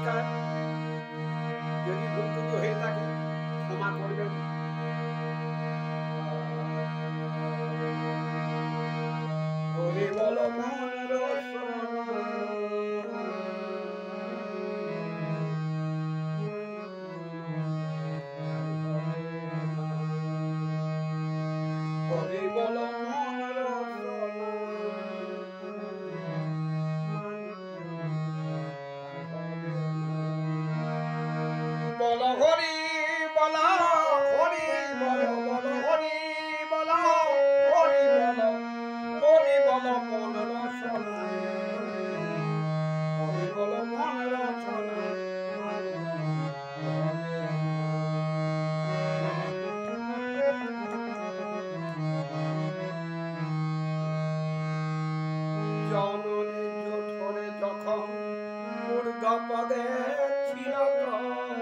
নমস্কার। যদি ভুল ত্রুটি হয়ে থাকে ক্ষমা করবেন। হরি বল মন রসনা, হরি বল মন রসনা, বল হরি বল, হরি বল, বল হরি বল, হরি বল, হরি বল মন রসনা, হরি বল মন রসনা। জননী জঠরে যখন ঊর্ধ্ব পদে ছিল তখন,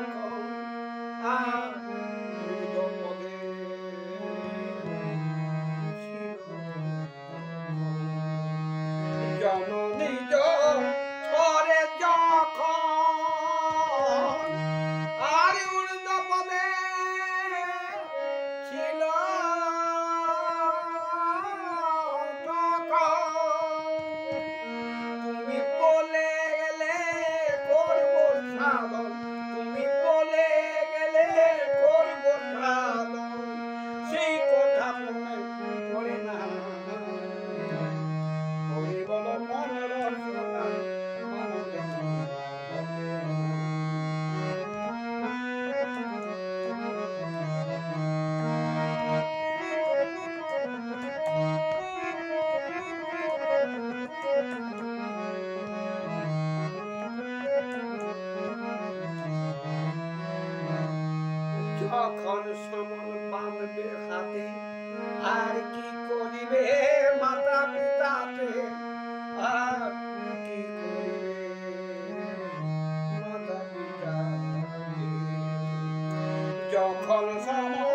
ঊর্ধ্ব পদে ছিল জননী জঠরে যখন, আর ঊর্ধ্ব পদে ছিল তুমি বলে গেলে করব সাধন, তুমি বলে গেলে করব সাধন, সেই কথা মনে পড়ে না। হরি বল মন রসনা, যখন সমন বাঁধবে হাতে, আর কি করিবে মাতা পিতাতে, আর কি করিবে মাতা পিতাতে, যখন সমন